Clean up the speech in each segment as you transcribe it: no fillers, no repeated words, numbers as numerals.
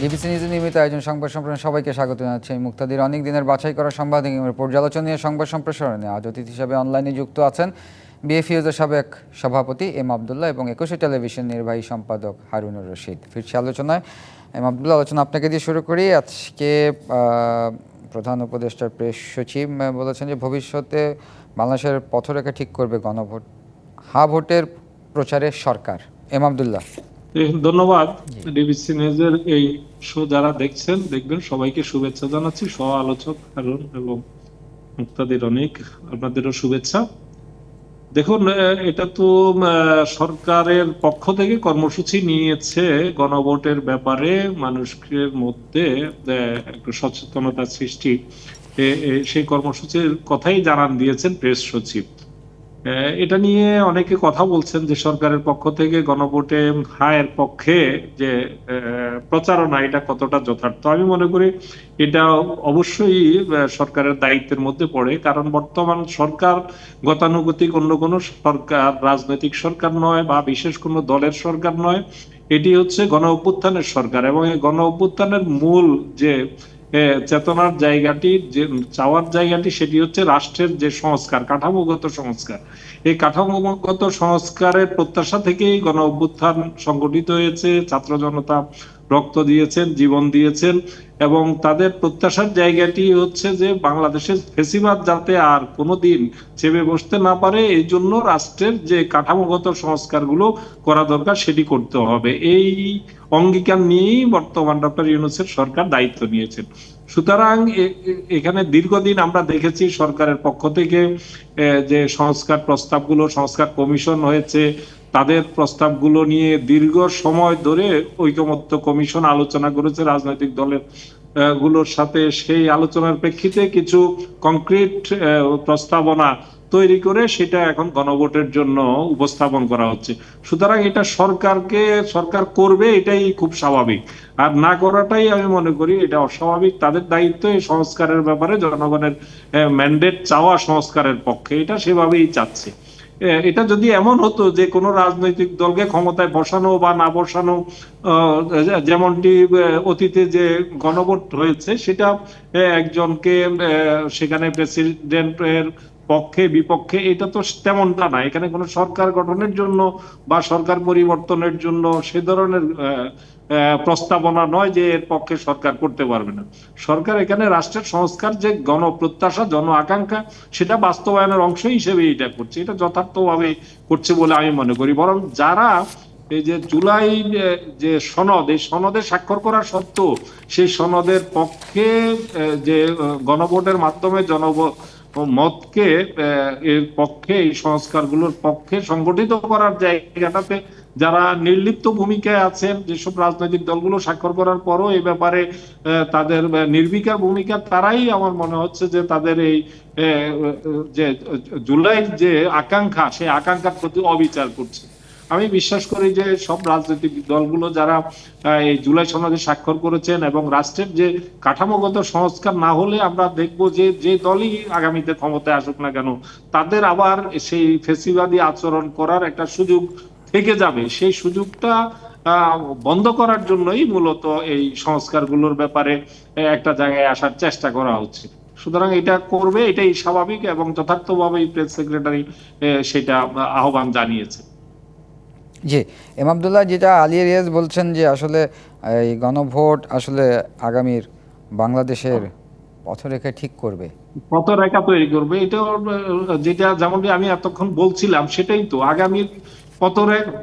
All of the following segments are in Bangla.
ডিবিসি নিউজের নিয়মিত আয়োজন সংবাদ সম্প্রসারণে সবাইকে স্বাগত জানাচ্ছি। আমি মুক্তাদির। অনেক দিনের বাছাই করা সাংবাদিক পর্যালোচনা নিয়ে সংবাদ সম্প্রসারণে আজ অতিথি হিসাবে অনলাইনে যুক্ত আছেন বিএফইউজের সাবেক সভাপতি এম আবদুল্লাহ এবং 21 টেলিভিশন নির্বাহী সম্পাদক হারুনুর রশিদ। ফিরছি আলোচনায়। এম আবদুল্লাহ, আলোচনা আপনাকে দিয়ে শুরু করি। আজকে প্রধান উপদেষ্টার প্রেস সচিব বলেছেন যে ভবিষ্যতে বাংলাদেশের পথরেখা ঠিক করবে গণভোট, ভোটের প্রচারে সরকার। এম আবদুল্লাহ। ধন্যবাদ। ডিবিসি নিউজের এই শো যারা দেখবেন সবাইকে শুভেচ্ছা জানাচ্ছি। সহ আলোচক হারুন এবং মুক্তাদির অনেক আপনাদেরও শুভেচ্ছা। দেখুন, এটা তো সরকারের পক্ষ থেকে কর্মসূচি নিয়েছে গণভোটের ব্যাপারে মানুষের মধ্যে একটু সচেতনতা সৃষ্টি। সেই কর্মসূচির কথাই জানান দিয়েছেন প্রেস সচিব। এটা নিয়ে অনেকে কথা বলছেন যে সরকারের পক্ষ থেকে গণভোটে হায়ের পক্ষে যে প্রচারণা, এটা কতটা যথার্থ। আমি মনে করি এটা অবশ্যই সরকারের দায়িত্বের মধ্যে পড়ে, কারণ বর্তমান সরকার গতানুগতিক অন্য কোনো সরকার, রাজনৈতিক সরকার নয় বা বিশেষ কোনো দলের সরকার নয়। এটি হচ্ছে গণ অভ্যুত্থানের সরকার এবং এই গণ অভ্যুত্থানের মূল যে চেতনার জায়গাটি, যে চাওয়ার জায়গাটি, সেটি হচ্ছে রাষ্ট্রের যে সংস্কার, কাঠামোগত সংস্কার। এই কাঠামোগত সংস্কারের প্রত্যাশা থেকেই গণ অভ্যুত্থান সংগঠিত হয়েছে। ছাত্র জনতা রক্ত দিয়েছেন, জীবন দিয়েছেন এবং তাদের প্রত্যাশার জায়গাটি হচ্ছে যে বাংলাদেশের ফেসিবাদ যাতে আর কোনোদিন চেপে বসতে না পারে, এই জন্য রাষ্ট্রের যে কাঠামোগত সংস্কারগুলো করা দরকার সেটি করতে হবে। এই অঙ্গীকার নিয়েই বর্তমান ডক্টর ইউনূসের সরকার দায়িত্ব নিয়েছেন। সুতরাং এখানে দীর্ঘদিন আমরা দেখেছি সরকারের পক্ষ থেকে যে সংস্কার প্রস্তাবগুলো, সংস্কার কমিশন হয়েছে, তাদের প্রস্তাবগুলো নিয়ে দীর্ঘ সময় ধরে ঐকমত্য কমিশন আলোচনা করেছে রাজনৈতিক দলের গুলোর সাথে। সেই আলোচনার প্রেক্ষিতে কিছু কংক্রিট প্রস্তাবনা তৈরি করে সেটা এখন গণভোটের জন্য উপস্থাপন করা হচ্ছে। সুতরাং এটা সরকার করবে, এটাই খুব স্বাভাবিক। আর না করাটাই আমি মনে করি এটা অস্বাভাবিক। তাদের দায়িত্ব এই সংস্কারের ব্যাপারে জনগণের ম্যান্ডেট চাওয়া সংস্কারের পক্ষে, এটা সেভাবেই চাচ্ছে। এটা যদি এমন হতো যে কোনো রাজনৈতিক দলকে ক্ষমতায় বসানো বা না বসানো, যেমনটি অতীতে যে গণভোট হয়েছে, সেটা একজনকে সেখানে প্রেসিডেন্টের পক্ষে বিপক্ষে, এটা তো তেমনটা না। এখানে কোনো সরকার গঠনের জন্য বা সরকার পরিবর্তনের জন্য সে ধরনের প্রস্তাবনা নয় যে এর পক্ষে সরকার করতে পারবে না। সরকার এখানে রাষ্ট্রের সংস্কার যে গণপ্রত্যাশা, জন আকাঙ্ক্ষা, সেটা বাস্তবায়নের অংশ হিসেবে এটা করছে। এটা যথার্থভাবে করছে বলে আমি মনে করি। বরং যারা এই যে জুলাই যে সনদ, এই সনদে স্বাক্ষর করা সত্ত্বেও সেই সনদের পক্ষে যে গণভোটের মাধ্যমে মতকে এর পক্ষে, এই সংস্কারগুলোর পক্ষে সংগঠিত করার জায়গাটাতে যারা নির্লিপ্ত ভূমিকায় আছেন, যেসব রাজনৈতিক দলগুলো স্বাক্ষর করার পরও এই ব্যাপারে তাদের নির্বিকার ভূমিকা, তারাই আমার মনে হচ্ছে যে তাদের এই যে জুলাইয়ের যে আকাঙ্ক্ষা, সেই আকাঙ্ক্ষার প্রতি অবিচার করছে। আমি বিশ্বাস করি যে সব রাজনৈতিক দলগুলো যারা এই জুলাই সনদে স্বাক্ষর করেছেন এবং রাষ্ট্রের যে কাঠামোগত সংস্কার না হলে আমরা দেখব যে দলই আগামীতে ক্ষমতায় আসুক না কেন, তাদের আবার সেই ফেসিবাদী আচরণ করার একটা সুযোগ থেকে যাবে। সেই সুযোগটা বন্ধ করার জন্যই মূলত এই সংস্কারগুলোর ব্যাপারে একটা জায়গায় আসার চেষ্টা করা হচ্ছে। সুতরাং এটা করবে, এটাই স্বাভাবিক এবং যথার্থভাবেই প্রেস সেক্রেটারি সেটা আহ্বান জানিয়েছে। জি, এম আবদুল্লাহ, যেটা আলী রিয়াজ বলছেন যে আসলে এই গণভোট আসলে আগামীর বাংলাদেশের পথরেখা ঠিক করবে, পথরেখা তৈরি করবে। এটা যেটা যেমনটি আমি এতক্ষণ বলছিলাম, সেটাই তো আগামীর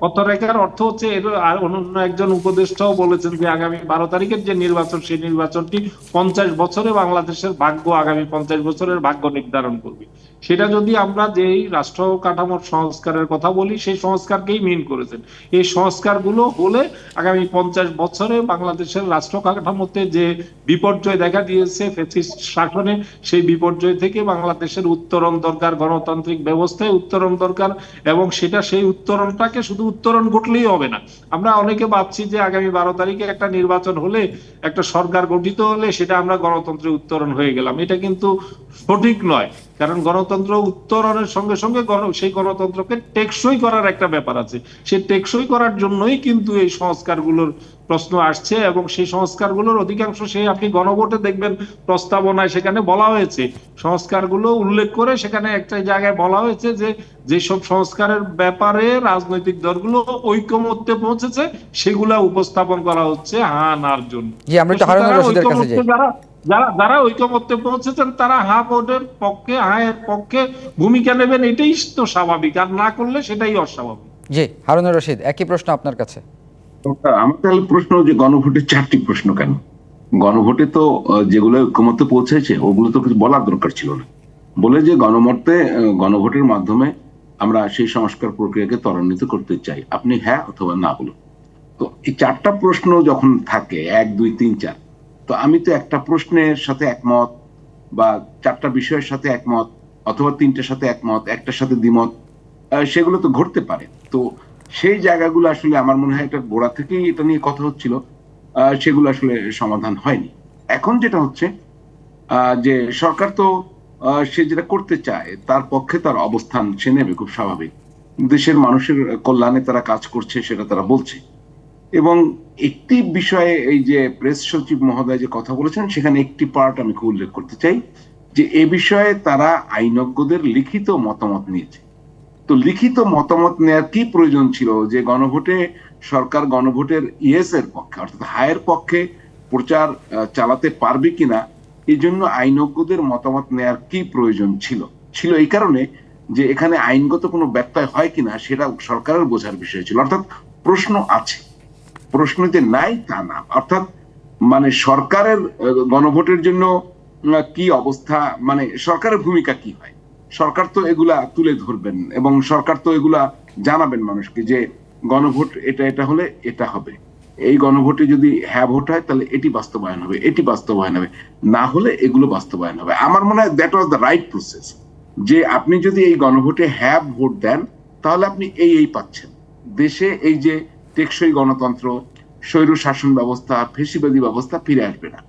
পথরেখার অর্থ হচ্ছে। আর অন্য একজন উপদেষ্টাও বলেছেন যে আগামী 12 তারিখের যে নির্বাচন, সেই নির্বাচনটি 50 বছরে বাংলাদেশের ভাগ্য, আগামী 50 বছরের ভাগ্য নির্ধারণ করবে। সেটা যদি আমরা যেই রাষ্ট্র কাঠামোর সংস্কারের কথা বলি, সেই সংস্কারকেই মিন করেছেন। এই সংস্কারগুলো হলে আগামী 50 বছরে বাংলাদেশের রাষ্ট্র কাঠামোতে যে বিপর্যয় দেখা দিয়েছে ফ্যাসিস্ট শাসনে, সেই বিপর্যয় থেকে বাংলাদেশের উত্তরণ দরকার, গণতান্ত্রিক ব্যবস্থায় উত্তরণ দরকার। এবং সেটা সেই উত্তরণটাকে শুধু উত্তরণ ঘটলেই হবে না। আমরা অনেকে ভাবছি যে আগামী 12 তারিখে একটা নির্বাচন হলে, একটা সরকার গঠিত হলে সেটা আমরা গণতন্ত্রের উত্তরণ হয়ে গেলাম। এটা কিন্তু সঠিক নয়। কারণ গণতন্ত্র উত্তরণের সঙ্গে সঙ্গে সেই গণতন্ত্রকে টেকসই করার একটা ব্যাপার আছে। সেই টেকসই করার জন্যই কিন্তু এই সংস্কারগুলোর প্রশ্ন আসছে এবং সেই সংস্কারগুলোর অধিকাংশ সেই আপনি গণভোটে দেখবেন প্রস্তাবনায় সেখানে বলা হয়েছে, সংস্কারগুলো উল্লেখ করে সেখানে একটা জায়গায় বলা হয়েছে যে যেসব সংস্কারের ব্যাপারে রাজনৈতিক দলগুলো ঐকমত্যে পৌঁছেছে সেগুলা উপস্থাপন করা হচ্ছে হ্যাঁ নার জন্য। জি, আমরা একটু হারুনুর রশিদের কাছে যাই। যারা যারা যারা ঐকমত্যে পৌঁছেছেন তারা হ্যাঁ ভোটের পক্ষে, হ্যাঁ এর পক্ষে ভূমিকা নেবেন, এটাই তো স্বাভাবিক, আর না করলে সেটাই অস্বাভাবিক। জি, হারুনুর রশিদ, একই প্রশ্ন আপনার কাছে। আমার তাহলে প্রশ্ন যে গণভোটের 4টি প্রশ্ন কেন? গণভোটে তো যেগুলো ঐক্যমত্যে পৌঁছেছে ওগুলো তো কিছু বলার দরকার ছিল না, বলে যে গণভোটের মাধ্যমে আমরা সেই সংস্কার প্রক্রিয়াকে ত্বরান্বিত করতে চাই, আপনি হ্যাঁ অথবা না বলুন। তো এই 4টা প্রশ্ন যখন থাকে 1 2 3 4, তো আমি তো একটা প্রশ্নের সাথে একমত বা 4টা বিষয়ের সাথে একমত অথবা 3টার সাথে একমত, একটার সাথে দ্বিমত, সেগুলো তো ঘটতে পারে। তো সেই জায়গাগুলো আসলে আমার মনে হয় এটা গোড়া থেকেই এটা নিয়ে কথা হচ্ছিল, সেগুলো আসলে সমাধান হয়নি। এখন যেটা হচ্ছে যে সরকার তো সে যেটা করতে চায় তার পক্ষে তার অবস্থান সে নেবে, খুব স্বাভাবিক। দেশের মানুষের কল্যাণে তারা কাজ করছে সেটা তারা বলছে। এবং একটি বিষয়ে এই যে প্রেস সচিব মহোদয় যে কথা বলেছেন সেখানে একটি পার্ট আমি খুব উল্লেখ করতে চাই, যে এ বিষয়ে তারা আইনজ্ঞদের লিখিত মতামত নিয়েছে। তো লিখিত মতামত নেওয়ার কি প্রয়োজন ছিল যে গণভোটে সরকার গণভোটের ইয়েস এর পক্ষে অর্থাৎ হায়ের পক্ষে প্রচার চালাতে পারবে কিনা, এই জন্য আইনজ্ঞদের মতামত নেওয়ার কি প্রয়োজন ছিল? ছিল এই কারণে যে এখানে আইনগত কোনো ব্যত্যয় হয় কিনা সেটা সরকারের বোঝার বিষয় ছিল। অর্থাৎ প্রশ্ন আছে, প্রশ্ন যে নাই তা না। অর্থাৎ মানে সরকারের গণভোটের জন্য কি অবস্থা, মানে সরকারের ভূমিকা কি হয়, সরকার তো এগুলা তুলে ধরবেন এবং সরকার তো এগুলা জানাবেন মানুষকে যে গণভোট এটা এটা হলে এটা হবে, এই গণভোটে যদি হ্যাঁ ভোট হয় তাহলে এটি বাস্তবায়ন হবে, এটি বাস্তবায়ন হবে, না হলে এগুলো বাস্তবায়ন হবে। আমার মনে হয় that was the right process, যে আপনি যদি এই গণভোটে হ্যাঁ ভোট দেন তাহলে আপনি এই পাচ্ছেন। দেশে এই যে টেকসই গণতন্ত্র, স্বৈর শাসন ব্যবস্থা, ফেসিবাদী ব্যবস্থা ফিরে আসবে না।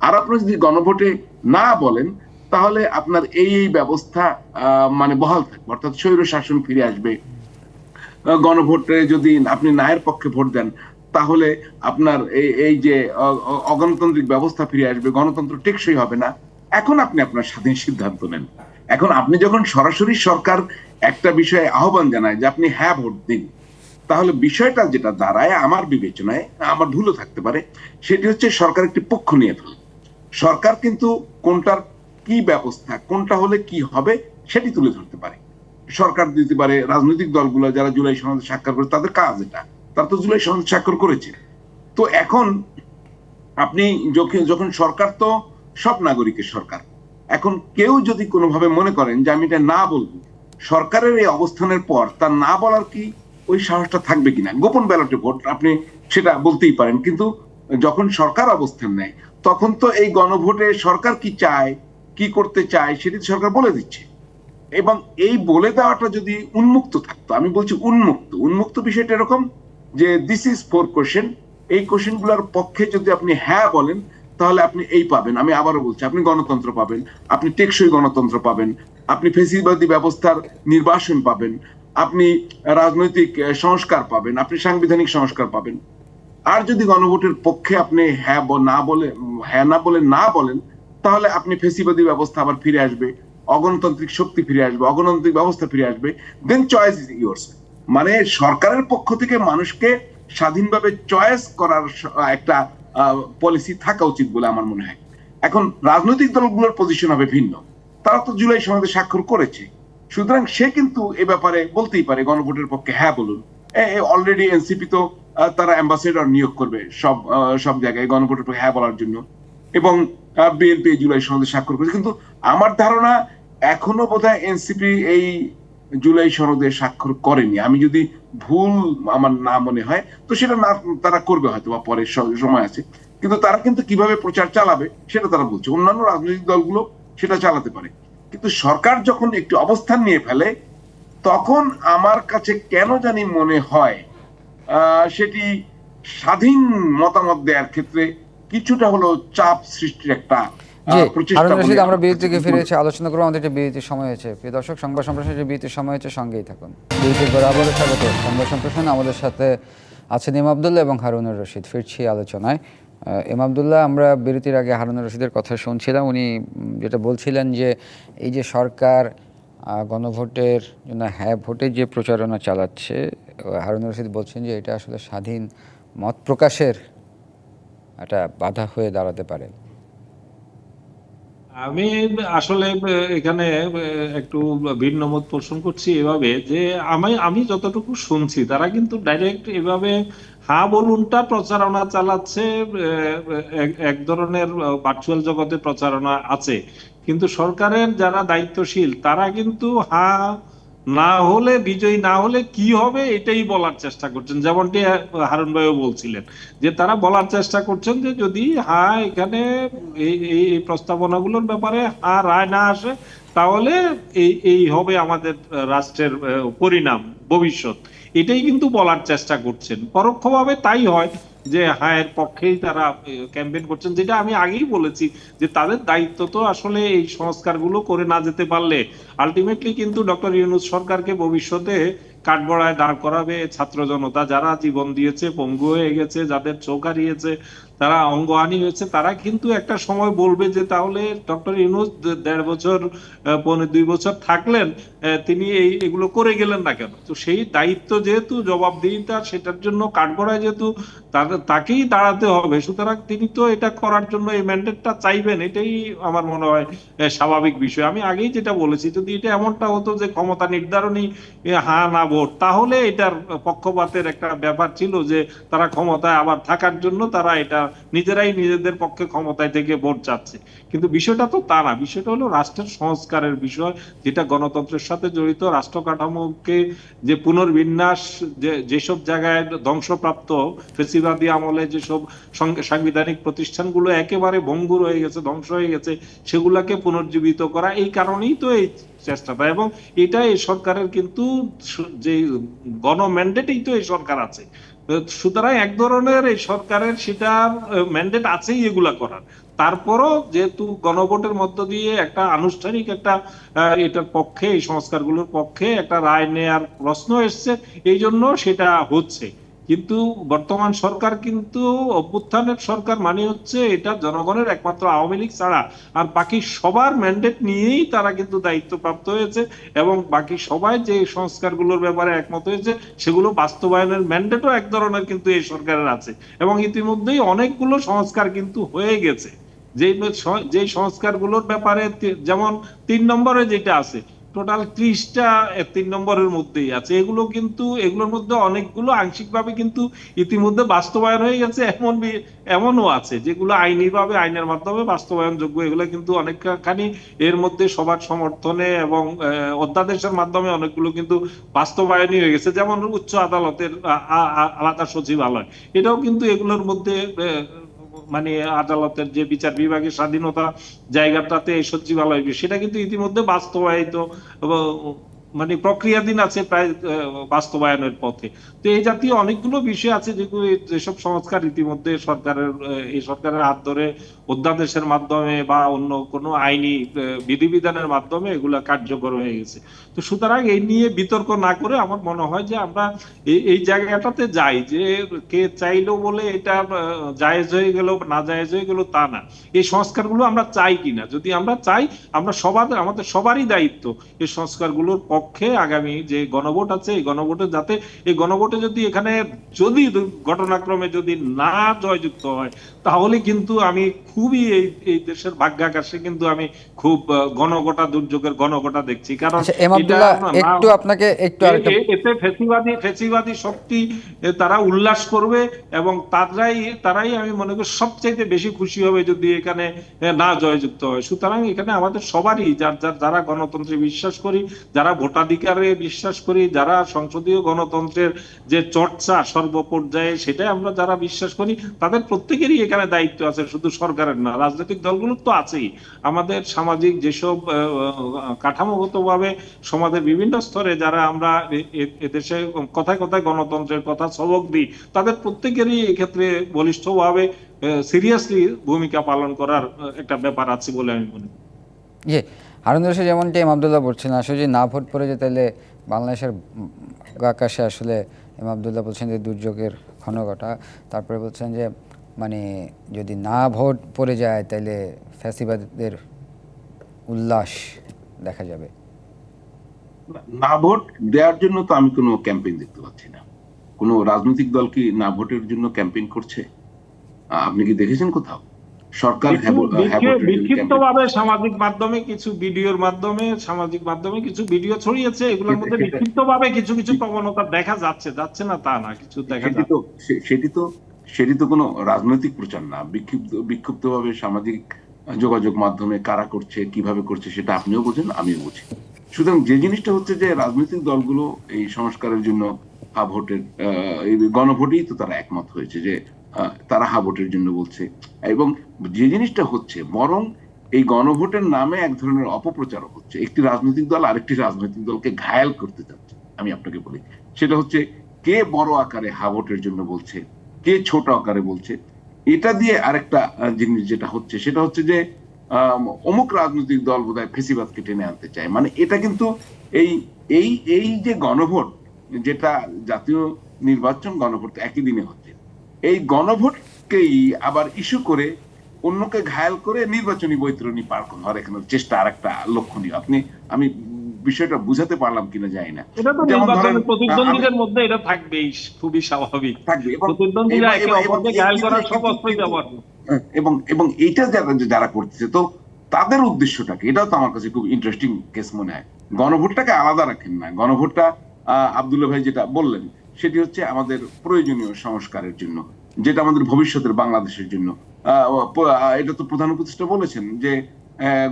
আর আপনি যদি গণভোটে না বলেন তাহলে আপনার এই ব্যবস্থা মানে বহাল থাকবে, অর্থাৎ স্বৈর শাসন ফিরে আসবে। গণভোটে যদি আপনি নায়ের পক্ষে ভোট দেন তাহলে আপনার এই যে অগণতান্ত্রিক ব্যবস্থা ফিরে আসবে, গণতন্ত্র টেকসই হবে না। এখন আপনি আপনার স্বাধীন সিদ্ধান্ত নেন। এখন আপনি যখন সরাসরি সরকার একটা বিষয়ে আহ্বান জানায় যে আপনি হ্যাঁ ভোট দিন, তাহলে বিষয়টা যেটা দাঁড়ায় আমার বিবেচনায়, আমার ভুলও থাকতে পারে, সেটি হচ্ছে সরকার একটি পক্ষ নিয়ে ফেলে। সরকার কিন্তু কোনটার কি ব্যবস্থা, কোনটা হলে কি হবে সেটি তুলে ধরতে পারে। সরকার দিতে পারে, রাজনৈতিক দলগুলো যারা জুলাই সনদে স্বাক্ষর করে তাদের কাজ এটা, তারা তো জুলাই সনদে স্বাক্ষর করেছে। তো এখন আপনি যখন সরকার তো সব নাগরিকের সরকার, এখন কেউ যদি কোনোভাবে মনে করেন যে আমি এটা না বলবো, সরকারের এই অবস্থানের পর তার না বলার কি ওই সাহসটা থাকবে কিনা? গোপন ব্যালটে ভোট আপনি সেটা বলতেই পারেন, কিন্তু যখন সরকার অবস্থান নেয় তখন তো এই গণভোটে সরকার কি চায়, কি করতে চায় সেটি সরকার বলে দিচ্ছে। এবং এই বলে দেওয়াটা যদি উন্মুক্ত থাকতো, আমি বলছি উন্মুক্ত বিষয়টা এরকম যে দিস ইজ ফর কোশ্চেন, এই কোশ্চেন গুলোর পক্ষে যদি আপনি হ্যাঁ বলেন তাহলে আপনি এই পাবেন, আমি আবারও বলছি, আপনি গণতন্ত্র পাবেন, আপনি টেকসই গণতন্ত্র পাবেন, আপনি ফেসিবাদী ব্যবস্থার নির্বাসন পাবেন, আপনি রাজনৈতিক সংস্কার পাবেন, আপনি সাংবিধানিক সংস্কার পাবেন। আর যদি গণভোটের পক্ষে আপনি হ্যাঁ না বলে না বলেন তাহলে আপনি ফেসিবাদী ব্যবস্থা আবার ফিরে আসবে, অগণতান্ত্রিক শক্তি ফিরে আসবে, অগণতান্ত্রিক ব্যবস্থা ফিরে আসবে, দেন চয়েস ইজ ইয়োর্স। মানে সরকারের পক্ষ থেকে মানুষকে স্বাধীনভাবে চয়েস করার একটা পলিসি থাকা উচিত বলে আমার মনে হয়। এখন রাজনৈতিক দলগুলোর পজিশন হবে ভিন্ন, তারা তো জুলাই সনদে স্বাক্ষর করেছে, সুতরাং সে কিন্তু এ ব্যাপারে বলতেই পারে গণভোটের পক্ষে হ্যাঁ বলুন। অলরেডি এনসিপি তো তারা অ্যাম্বাসেডর নিয়োগ করবে সব জায়গায় গণভোটের পক্ষে হ্যাঁ বলার জন্য, এবং বিএনপি জুলাই সনদে স্বাক্ষর করেছে। কিন্তু আমার ধারণা এখনো বোধহয় এনসিপি এই জুলাই সনদে স্বাক্ষর করেনি, আমি যদি ভুল আমার না মনে হয় তো সেটা না তারা করবে হয়তো বা পরে সময় আছে। কিন্তু তারা কিন্তু কিভাবে প্রচার চালাবে সেটা তারা বলছে, অন্যান্য রাজনৈতিক দলগুলো সেটা চালাতে পারে। কিন্তু সরকার যখন একটি অবস্থান নিয়ে ফেলে তখন আমার কাছে কেন জানি মনে হয় সেটি স্বাধীন মতামত দেওয়ার ক্ষেত্রে কিছুটা হলো চাপ সৃষ্টির একটা হারুন রশিদ, আমরা বিরতি থেকে ফিরে এসে আলোচনা করবো। আমাদের একটা বিরতির সময় হয়েছে। প্রিয় দর্শক, সংবাদ সম্প্রসারণের বিরতির সময় হয়েছে, সঙ্গেই থাকুন। বিরতির পর আবারও স্বাগত সংবাদ সম্প্রসারণ। আমাদের সাথে আছেন এম আবদুল্লাহ এবং হারুনুর রশিদ। ফিরছি আলোচনায়। এম আবদুল্লাহ, আমরা বিরতির আগে হারুনুর রশিদের কথা শুনছিলাম। উনি যেটা বলছিলেন যে এই যে সরকার গণভোটের জন্য হ্যাঁ ভোটের যে প্রচারণা চালাচ্ছে, হারুনুর রশিদ বলছেন যে এটা আসলে স্বাধীন মত প্রকাশের একটা বাধা হয়ে দাঁড়াতে পারে। আমি আসলে এখানে একটু ভিন্ন মত পোষণ করছি এভাবে যে আমি যতটুকু শুনছি তারা কিন্তু ডাইরেক্ট এভাবে হা বলুনটা প্রচারণা চালাচ্ছে। এক ধরনের ভার্চুয়াল জগতে প্রচারণা আছে, কিন্তু সরকারের যারা দায়িত্বশীল তারা কিন্তু হা না হলে, বিজয়ী না হলে কি হবে এটাই বলার চেষ্টা করছেন। যেমনটি হারুন ভাইও বলছিলেন যে তারা বলার চেষ্টা করছেন যে যদি এখানে এই এই এই প্রস্তাবনাগুলোর ব্যাপারে রায় না আসে তাহলে এই এই হবে আমাদের রাষ্ট্রের পরিণাম, ভবিষ্যৎ। এটাই কিন্তু বলার চেষ্টা করছেন। পরোক্ষভাবে তাই হয় যে এর পক্ষেই তারা ক্যাম্পেইন করছেন, যেটা আমি আগেই বলেছি যে তাদের দায়িত্ব তো আসলে এই সংস্কারগুলো করে না যেতে পারলে আলটিমেটলি কিন্তু ডক্টর ইউনূস সরকারকে ভবিষ্যতে কাঠগড়ায় দাঁড় করাবে ছাত্র জনতা, যারা জীবন দিয়েছে, পঙ্গু হয়ে গেছে, যাদের চোখ হারিয়েছে, তারা অঙ্গহানি হয়েছে। তারা কিন্তু একটা সময় বলবে যে তাহলে ডক্টর ইউনূস 1.5 বছর 2 বছর থাকলেন, তিনি এগুলো করে গেলেন না কেন? তো সেই দায়িত্ব যেহেতু, জবাবদিহিতা সেটার জন্য কাঠগড়ায় যেহেতু তাকেই দাঁড়াতে হবে, সুতরাং তিনি তো এটা করার জন্য এই ম্যান্ডেটটা চাইবেন, এটাই আমার মনে হয় স্বাভাবিক বিষয়। আমি আগেই যেটা বলেছি, যদি এটা এমনটা হতো যে ক্ষমতা নির্ধারণী হা না ভোট, তাহলে এটার পক্ষপাতের একটা ব্যাপার ছিল যে তারা ক্ষমতায় আবার থাকার জন্য তারা এটা নিজেরাই নিজেদের পক্ষে ক্ষমতায় থেকে ভোট চাচ্ছে। কিন্তু বিষয়টা তো তা না, বিষয়টা হলো রাষ্ট্রের সংস্কারের বিষয়, যেটা গণতন্ত্রের সাথে জড়িত। রাষ্ট্র কাঠামোকে যে পুনর্বিন্যাস, যেসব জায়গায় ধ্বংসপ্রাপ্ত ফেসিবাদী আমলে যেসব সাংবিধানিক প্রতিষ্ঠানগুলো একেবারে ভঙ্গুর হয়ে গেছে, ধ্বংস হয়ে গেছে, সেগুলাকে পুনর্জীবিত করা, এই কারণেই তো এই চেষ্টাটা। এবং এটা এই সরকারের কিন্তু যে গণ ম্যান্ডেটেই তো এই সরকার আছে। সুতরাং এক ধরনের এই সরকারের সেটা ম্যান্ডেট আছেই এগুলা করার। তারপরও যেহেতু গণভোটের মধ্য দিয়ে একটা আনুষ্ঠানিক একটা এটার পক্ষে, এই সংস্কারগুলোর পক্ষে একটা রায় নেয়ার প্রশ্ন এসছে, এই জন্য সেটা হচ্ছে। কিন্তু বর্তমান সরকার কিন্তু অভ্যুত্থানের সরকার, মানে হচ্ছে এটা জনগণের, একমাত্র আওয়ামী লীগ ছাড়া আর বাকি সবার ম্যান্ডেট নিয়েই তারা কিন্তু দায়িত্বপ্রাপ্ত হয়েছে, এবং বাকি সবাই যে সংস্কারগুলোর ব্যাপারে একমত হয়েছে সেগুলো বাস্তবায়নের ম্যান্ডেটও এক ধরনের কিন্তু এই সরকারের আছে। এবং ইতিমধ্যেই অনেকগুলো সংস্কার কিন্তু হয়ে গেছে, যে সংস্কারগুলোর ব্যাপারে যেমন 3 নম্বরে যেটা আছে, টোটাল 30টা 3 নম্বরের মধ্যেই আছে। এগুলো কিন্তু, এগুলোর মধ্যে অনেকগুলো আংশিকভাবে কিন্তু ইতিমধ্যে বাস্তবায়ন হয়ে গেছে, এমনও আছে যেগুলো আইনিভাবে, আইনের মাধ্যমে বাস্তবায়নযোগ্য। এগুলো কিন্তু অনেকখানি এর মধ্যে সবার সমর্থনে এবং অধ্যাদেশের মাধ্যমে অনেকগুলো কিন্তু বাস্তবায়নই হয়ে গেছে। যেমন উচ্চ আদালতের আলাদা সচিবালয়, এটাও কিন্তু এগুলোর মধ্যে মানে আদালতের যে বিচার বিভাগের স্বাধীনতা জায়গাটাতে এই সচিবালয়, সেটা কিন্তু ইতিমধ্যে বাস্তবায়িত, মানে প্রক্রিয়াধীন আছে, প্রায় বাস্তবায়নের পথে। তো এই জাতীয় অনেকগুলো বিষয় আছে যেগুলো, যেসব সংস্কার ইতিমধ্যে সরকারের, এই সরকারের হাত ধরে অধ্যাদেশের মাধ্যমে বা অন্য কোনো আইনি বিধিবিধানের মাধ্যমে এগুলা কার্যকর হয়ে গেছে। তো সুতরাং এই নিয়ে বিতর্ক না করে আমার মনে হয় যে আমরা এই জায়গাটাতে যাই যে কে চাইলো বলে এটা জায়েজ হয়ে গেল, না জায়েজ হয়ে গেল তা না। এই সংস্কারগুলো আমরা চাই কিনা, যদি আমরা চাই, আমরা আমাদের সবারই দায়িত্ব এই সংস্কারগুলোর পক্ষে আগামী যে গণভোট আছে, এই গণভোটে যাতে, এই গণভোটে যদি এখানে যদি ঘটনাক্রমে যদি না জয়যুক্ত হয়, তাহলে কিন্তু আমি খুবই এই দেশের ভাগ্যাকাশে কিন্তু আমি খুব ঘনঘটা দুর্যোগের ঘনঘটা দেখছি। কারণ একটু আপনাকে একটু এতে ফেসিবাদী শক্তি তারা উল্লাস করবে, এবং তারাই আমি মনে করি সবচাইতে বেশি খুশি হবে যদি এখানে না জয়যুক্ত হয়। সুতরাং এখানে আমাদের সবারই, যারা গণতন্ত্রে বিশ্বাস করি, যারা ভোটাধিকারে বিশ্বাস করি, যারা সংসদীয় গণতন্ত্রের যে চর্চা সর্বপর্যায়ে সেটাই আমরা যারা বিশ্বাস করি, তাদের প্রত্যেকেরই এখানে দায়িত্ব আছে, শুধু সরকারের না। রাজনৈতিক দলগুলোর তো আছেই, আমাদের সামাজিক যেসব কাঠামোগতভাবে সমাজের বিভিন্ন স্তরে যারা আমরা এদেশে কথায় কথায় গণতন্ত্রের কথা সবক দিই, তাদের প্রত্যেকেরই এক্ষেত্রে বলিষ্ঠভাবে সিরিয়াসলি ভূমিকা পালন করার একটা ব্যাপার আছে বলে আমি মনে করি। হারুনুর রশিদ যেমনটি এম আবদুল্লাহ বলছেন, আসলে যদি না ভোট পড়ে যায় তাহলে বাংলাদেশের আকাশে আসলে এম আবদুল্লাহ বলছেন যে দুর্যোগের ঘটা, তারপরে বলছেন যে মানে যদি না ভোট পড়ে যায় তাহলে ফ্যাসিবাদের উল্লাস দেখা যাবে। না ভোট দেওয়ার জন্য তো আমি কোনো ক্যাম্পেইন দেখতে পাচ্ছি না। কোনো রাজনৈতিক দল কি না ভোটের জন্য ক্যাম্পেইন করছে? আপনি কি দেখেছেন কোথাও? সরকার হ্যাঁ ভোটের জন্য campaign- বিক্ষিপ্তভাবে সামাজিক মাধ্যমে কিছু ভিডিও ছড়িয়েছে, এগুলোর মধ্যে বিক্ষিপ্তভাবে কিছু কিছু প্রবণতা দেখা যাচ্ছে, যাচ্ছে না তা না, কিছু দেখা সেটি যাচ্ছে। তো সেটি তো কোনো রাজনৈতিক প্রচার না। বিক্ষিপ্তভাবে সামাজিক যোগাযোগ মাধ্যমে কারা করছে, কিভাবে করছে, সেটা আপনিও বোঝেন, আমিও বুঝি। সুতরাং যে জিনিসটা হচ্ছে যে রাজনৈতিক দলগুলো এই সংস্কারের জন্য হা ভোটের এই গণভোটেই তো তারা একমত হয়েছে যে তারা হা ভোটের জন্য বলছে। এবং যে জিনিসটা হচ্ছে বরং এই গণভোটের নামে এক ধরনের অপপ্রচার হচ্ছে। একটি রাজনৈতিক দল আরেকটি রাজনৈতিক দলকে ঘায়াল করতে চাচ্ছে। আমি আপনাকে বলি, সেটা হচ্ছে কে বড় আকারে হা ভোটের জন্য বলছে, কে ছোট আকারে বলছে। এটা দিয়ে আরেকটা জিনিস যেটা হচ্ছে সেটা হচ্ছে যে অমুক রাজনৈতিক দল বোধহয় ফেসিবাদকে টেনে আনতে চায়। মানে এটা কিন্তু এই এই এই যে গণভোট, যেটা জাতীয় নির্বাচন গণভোট একই দিনে হচ্ছে, এই গণভোটকেই আবার ইস্যু করে অন্যকে ঘায়াল করে নির্বাচনী বৈতরণী পার করার এখানে চেষ্টা আরেকটা লক্ষণীয়। আমি বিষয়টা বুঝাতে পারলাম কিনা জানি না। এটা তো যেমন ধরেন নির্বাচনের প্রতিদ্বন্দ্বীদের মধ্যে এটা থাকবেই, খুবই স্বাভাবিক। থাকবে এবং প্রতিদ্বন্দ্বীরা একে এবং অপরকে ঘায়াল করার সব অস্ত্রই ব্যবহার করে। এবং এইটা যারা করতেছে তো তাদের উদ্দেশ্যটাকে, এটাও তো আমার কাছে খুব ইন্টারেস্টিং কেস মনে হয়। গণভোটটাকে আলাদা রাখেন না। গণভোটটা আব্দুল্লাহ ভাই যেটা বললেন সেটি হচ্ছে আমাদের প্রয়োজনীয় সংস্কারের জন্য, যেটা আমাদের ভবিষ্যতের বাংলাদেশের জন্য। এটা তো প্রধান উপদেষ্টা বলেছেন যে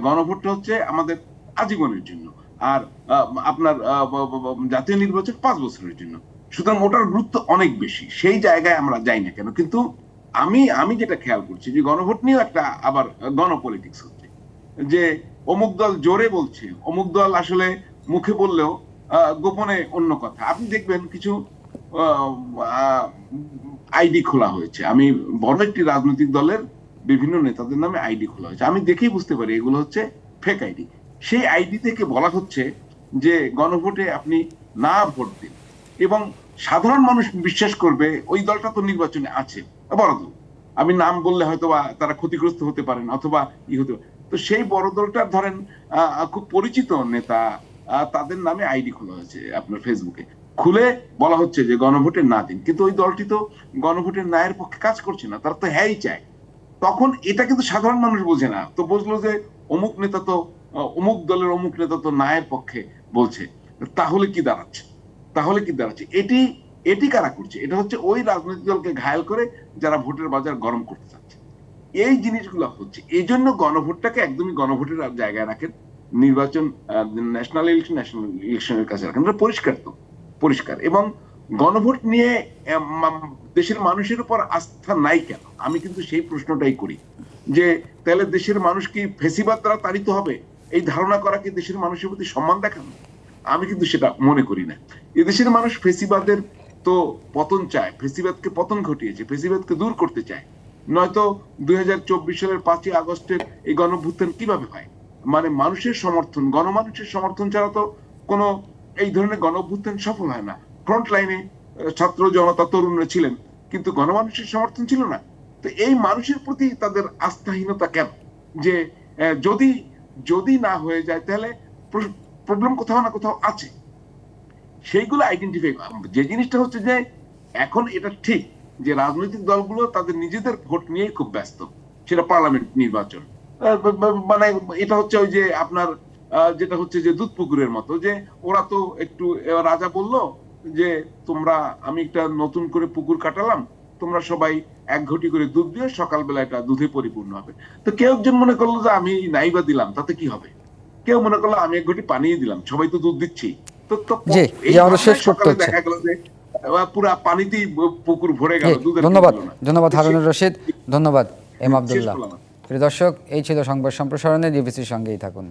গণভোটটা হচ্ছে আমাদের আজীবনের জন্য, আর আপনার জাতীয় নির্বাচন 5 বছরের জন্য। সুতরাং ওটার গুরুত্ব অনেক বেশি, সেই জায়গায় আমরা যাই না কেন। কিন্তু আমি যেটা খেয়াল করছি যে গণভোট নিয়েও একটা আবার গণপলিটিক্স হচ্ছে, যে অমুক দল জোরে বলছে, অমুক দল আসলে মুখে বললেও গোপনে অন্য কথা। আপনি দেখবেন কিছু আইডি খোলা হয়েছে। আমি বড় একটি রাজনৈতিক দলের বিভিন্ন নেতাদের নামে আইডি খোলা হয়েছে, আমি দেখেই বুঝতে পারি এগুলো হচ্ছে ফেক আইডি। সেই আইডি থেকে বলা হচ্ছে যে গণভোটে আপনি না ভোট দিন, এবং সাধারণ মানুষ বিশ্বাস করবে ওই দলটা তো নির্বাচনে আছে, বড় দল, আমি নাম বললে হয়তো বা তারা ক্ষতিগ্রস্ত হতে পারেন অথবা ই হতে পারে। তো সেই বড় দলটার ধরেন খুব পরিচিত নেতা, তাদের নামে আইডি খোলা হয়েছে আপনার ফেসবুকে, খুলে বলা হচ্ছে যে গণভোটে না দিন। কিন্তু ওই দলটি তো গণভোটের ন্যায়ের পক্ষে কাজ করছে না, তারা তো হ্যাঁই চায়। তখন এটা কিন্তু সাধারণ মানুষ বোঝে না, তো বুঝলো যে অমুক নেতা তো অমুক দলের অমুক নেতা তো ন্যায়ের পক্ষে বলছে। তাহলে কি দাঁড়াচ্ছে? এটি এটি কারা করছে? এটা হচ্ছে ওই রাজনৈতিক দলকে ঘায়াল করে যারা ভোটের বাজার গরম করতে চাচ্ছে। এই জিনিসগুলো হচ্ছে, এই জন্য গণভোটটাকে একদমই গণভোটের জায়গায় রাখেন, নির্বাচন ন্যাশনাল ইলেকশনের কাছে রাখেন। এটা পরিষ্কার, তো পরিষ্কার। এবং গণভোট নিয়ে দেশের মানুষের উপর আস্থা নাই কেন? আমি কিন্তু সেই প্রশ্নটাই করি, যে তাহলে দেশের মানুষ কি ফেসিবাদ দ্বারা তাড়িত হবে? এই ধারণা করা কি দেশের মানুষের প্রতি সম্মান দেখানো? আমি কিন্তু সেটা মনে করি না। এদেশের মানুষ ফেসিবাদের তো পতন চায়, ফেসিবাদকে পতন ঘটিয়েছে, ফেসিবাদকে দূর করতে চায়। নয়তো 2024 সালের 5ই আগস্টের এই গণঅভ্যুত্থান কিভাবে হয়? মানে মানুষের সমর্থন, গণমানুষের সমর্থন ছাড়া তো কোনো এই ধরনের গণঅভ্যুত্থান সফল হয় না। ফ্রন্ট লাইনে ছাত্র জনতা তরুণরা ছিলেন, কিন্তু গণমানুষের সমর্থন ছিল না। তো এই মানুষের প্রতি তাদের আস্থাহীনতা কেন? যে যদি যদি না হয়ে যায় তাহলে প্রবলেম কোথাও না কোথাও আছে, সেইগুলো আইডেন্টিফাই। যে জিনিসটা হচ্ছে যে এখন এটা ঠিক যে রাজনৈতিক দলগুলো তাদের নিজেদের ভোট নিয়ে খুব ব্যস্ত, সেটা পার্লামেন্ট নির্বাচন। মানে এটা হচ্ছে ওই যে আপনার যেটা হচ্ছে যে দুধ পুকুরের মতো, যে ওরা তো একটু রাজা বলল যে তোমরা, আমি একটা নতুন করে পুকুর কাটালাম, তোমরা সবাই 1 ঘটি করে দুধ দিয়ে সকালবেলা এটা দুধে পরিপূর্ণ হবে। তো কেউ একজন মনে করলো যে আমি নাইবা দিলাম, তাতে কি হবে? কেউ মনে করলো আমি 1 ঘটি পানি দিলাম, সবাই তো দুধ দিচ্ছি। জি, আমাদের শেষ করতে হচ্ছে। দেখা গেল যে পুরা পানিতেই পুকুর ভরে গেল, দুধের ধন্যবাদ হারুনুর রশিদ, ধন্যবাদ এম শেষ আব্দুল্লাহ। করলাম। প্রিয় দর্শক, এই ছিল সংবাদ সম্প্রসারণে, ডিবিসির সঙ্গেই থাকুন।